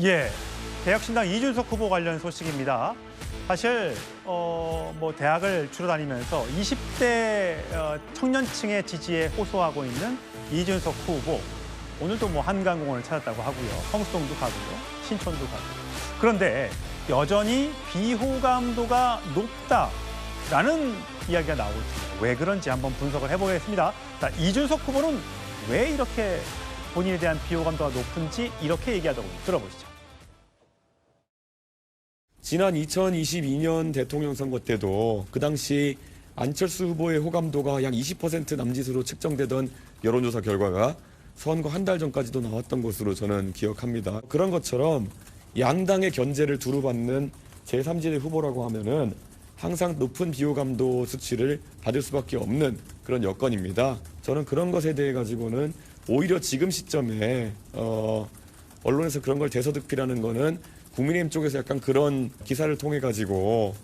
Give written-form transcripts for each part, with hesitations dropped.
예, 개혁신당 이준석 후보 관련 소식입니다. 사실 대학을 주로 다니면서 20대 청년층의 지지에 호소하고 있는 이준석 후보. 오늘도 한강공원을 찾았다고 하고요. 성수동도 가고요. 신촌도 가고. 그런데 여전히 비호감도가 높다라는 이야기가 나오고 있습니다. 왜 그런지 한번 분석을 해보겠습니다. 자, 이준석 후보는 왜 이렇게 본인에 대한 비호감도가 높은지 이렇게 얘기하더군요. 들어보시죠. 지난 2022년 대통령 선거 때도 그 당시 안철수 후보의 호감도가 약 20% 남짓으로 측정되던 여론조사 결과가 선거 한 달 전까지도 나왔던 것으로 저는 기억합니다. 그런 것처럼 양당의 견제를 두루받는 제3지대 후보라고 하면은 항상 높은 비호감도 수치를 받을 수밖에 없는 그런 여건입니다. 저는 그런 것에 대해 가지고는 오히려 지금 시점에 언론에서 그런 걸 대서특필하는 거는 국민의힘 쪽에서 약간 그런 기사를 통해 가지고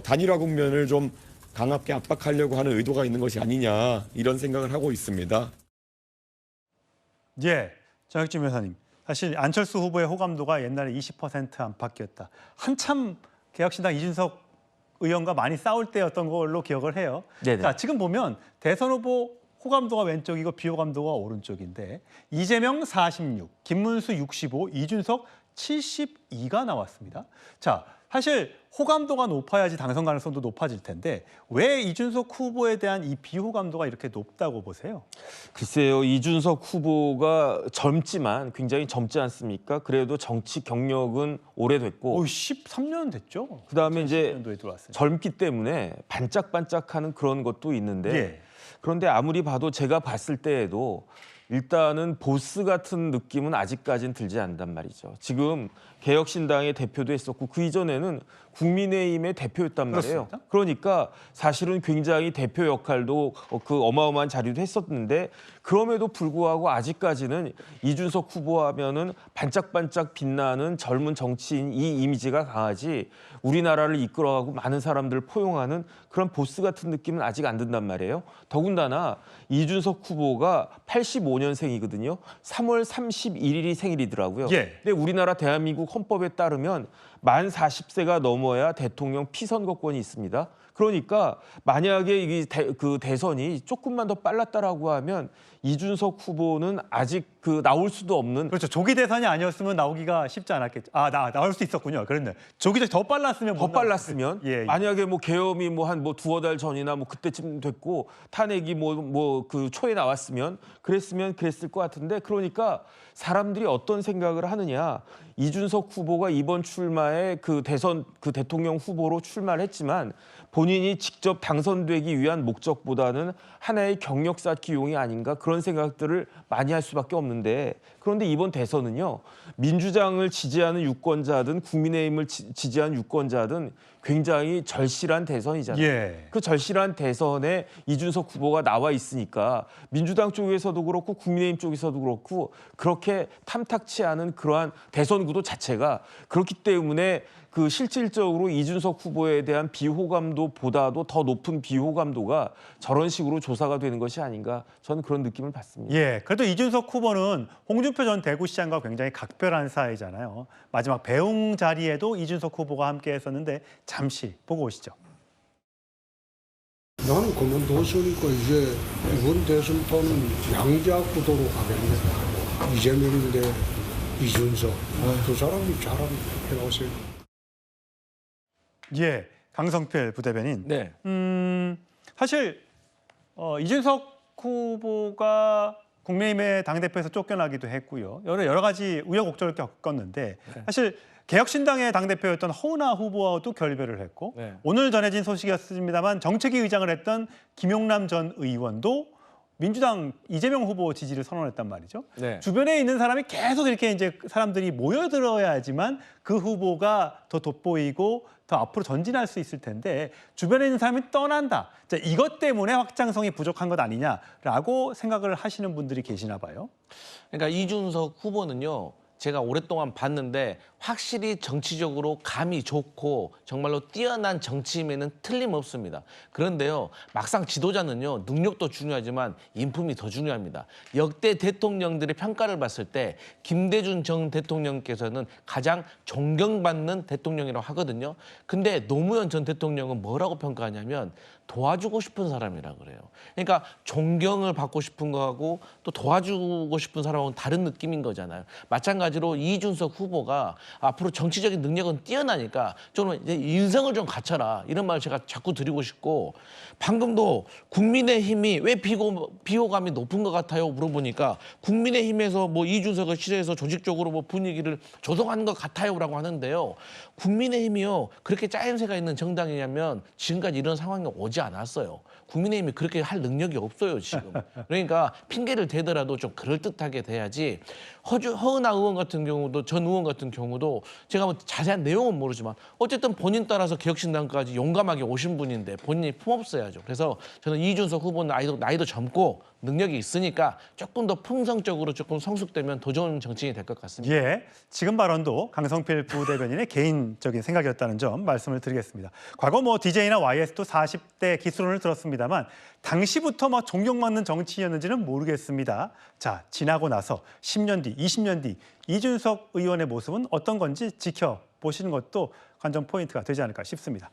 단일화 국면을 좀 강하게 압박하려고 하는 의도가 있는 것이 아니냐 이런 생각을 하고 있습니다. 예, 정혁진 변호사님. 사실 안철수 후보의 호감도가 옛날에 20% 안팎이었다. 한참 개혁신당 이준석 의원과 많이 싸울 때였던 걸로 기억을 해요. 네네. 자, 지금 보면 대선 후보 호감도가 왼쪽이고 비호감도가 오른쪽인데 이재명 46, 김문수 65, 이준석 72가 나왔습니다. 자, 사실 호감도가 높아야지 당선 가능성도 높아질 텐데 왜 이준석 후보에 대한 이 비호감도가 이렇게 높다고 보세요? 글쎄요, 이준석 후보가 젊지만 굉장히 젊지 않습니까? 그래도 정치 경력은 오래됐고 13년 됐죠? 그다음에 이제 2010년도에 들어왔어요. 젊기 때문에 반짝반짝하는 그런 것도 있는데 예. 그런데 아무리 봐도 제가 봤을 때에도 일단은 보스 같은 느낌은 아직까지는 들지 않는단 말이죠. 지금 개혁신당의 대표도 했었고 그 이전에는 국민의힘의 대표였단 말이에요. 그렇습니다. 그러니까 사실은 굉장히 대표 역할도 그 어마어마한 자리도 했었는데 그럼에도 불구하고 아직까지는 이준석 후보 하면은 반짝반짝 빛나는 젊은 정치인 이 이미지가 강하지 우리나라를 이끌어가고 많은 사람들을 포용하는 그런 보스 같은 느낌은 아직 안 든단 말이에요. 더군다나 이준석 후보가 85년생이거든요. 3월 31일이 생일이더라고요. 예. 근데 우리나라 대한민국 헌법에 따르면 만 40세가 넘어야 대통령 피선거권이 있습니다. 그러니까 만약에 그 대선이 조금만 더 빨랐다라고 하면 이준석 후보는 아직 나올 수도 없는 그렇죠. 조기 대선이 아니었으면 나오기가 쉽지 않았겠죠. 나올 수 있었군요. 그랬네. 조기 대선 더 빨랐으면 더 빨랐으면 예. 만약에 계엄이 한 두어 달 전이나 그때쯤 됐고 탄핵이 그 초에 나왔으면 그랬을 것 같은데 그러니까 사람들이 어떤 생각을 하느냐. 이준석 후보가 이번 출마에 대선 대통령 후보로 출마를 했지만 본인이 직접 당선되기 위한 목적보다는 하나의 경력 쌓기용이 아닌가 그런 생각들을 많이 할 수밖에 없는데 그런데 이번 대선은요. 민주당을 지지하는 유권자든 국민의힘을 지지하는 유권자든 굉장히 절실한 대선이잖아요. 예. 그 절실한 대선에 이준석 후보가 나와 있으니까 민주당 쪽에서도 그렇고 국민의힘 쪽에서도 그렇고 그렇게 탐탁치 않은 그러한 대선 구도 자체가 그렇기 때문에 실질적으로 이준석 후보에 대한 비호감도보다도 더 높은 비호감도가 저런 식으로 조사가 되는 것이 아닌가 저는 그런 느낌을 받습니다. 예, 그래도 이준석 후보는 홍준표 전 대구시장과 굉장히 각별한 사이잖아요. 마지막 배웅 자리에도 이준석 후보가 함께 했었는데 잠시 보고 오시죠. 나는 그만뒀으니까 이제 이번 대선판은 양자 구도로 가겠네. 이재명인데 이준석 두 사람이 잘하라고 생각합니다. 예, 강성필 부대변인. 네. 사실 이준석 후보가 국민의힘의 당대표에서 쫓겨나기도 했고요. 여러 가지 우여곡절을 겪었는데 사실 개혁신당의 당대표였던 허은하 후보와도 결별을 했고 네. 오늘 전해진 소식이었습니다만 정책위 의장을 했던 김용남 전 의원도 민주당 이재명 후보 지지를 선언했단 말이죠. 네. 주변에 있는 사람이 계속 이렇게 이제 사람들이 모여들어야지만 그 후보가 더 돋보이고 더 앞으로 전진할 수 있을 텐데 주변에 있는 사람이 떠난다. 자, 이것 때문에 확장성이 부족한 것 아니냐라고 생각을 하시는 분들이 계시나 봐요. 그러니까 이준석 후보는요. 제가 오랫동안 봤는데 확실히 정치적으로 감이 좋고 정말로 뛰어난 정치인에는 틀림없습니다. 그런데요, 막상 지도자는요, 능력도 중요하지만 인품이 더 중요합니다. 역대 대통령들의 평가를 봤을 때 김대중 전 대통령께서는 가장 존경받는 대통령이라고 하거든요. 근데 노무현 전 대통령은 뭐라고 평가하냐면 도와주고 싶은 사람이라 그래요. 그러니까 존경을 받고 싶은 거하고 또 도와주고 싶은 사람하고는 다른 느낌인 거잖아요. 마찬가지로 이준석 후보가 앞으로 정치적인 능력은 뛰어나니까 좀 이제 인성을 좀 갖춰라, 이런 말을 제가 자꾸 드리고 싶고, 방금도 국민의힘이 왜 비호감이 높은 것 같아요 물어보니까 국민의힘에서 뭐 이준석을 싫어해서 조직적으로 뭐 분위기를 조성하는 것 같아요라고 하는데요. 국민의힘이요, 그렇게 짜임새가 있는 정당이냐면 지금까지 이런 상황이 오지 않았어요. 국민의힘이 그렇게 할 능력이 없어요, 지금. 그러니까 핑계를 대더라도 좀 그럴듯하게 돼야지. 허은하 의원 같은 경우도, 전 의원 같은 경우도 제가 뭐 자세한 내용은 모르지만 어쨌든 본인 따라서 개혁신당까지 용감하게 오신 분인데 본인이 품없어야죠. 그래서 저는 이준석 후보는 나이도 젊고 능력이 있으니까 조금 더 풍성적으로 조금 성숙되면 더 좋은 정치인이 될 것 같습니다. 예, 지금 발언도 강성필 부대변인의 개인적인 생각이었다는 점 말씀을 드리겠습니다. 과거 뭐 DJ나 YS도 40대 기수론을 들었습니다만 당시부터 뭐 존경받는 정치인이었는지는 모르겠습니다. 자, 지나고 나서 10년 뒤, 20년 뒤 이준석 의원의 모습은 어떤 건지 지켜보시는 것도 관전 포인트가 되지 않을까 싶습니다.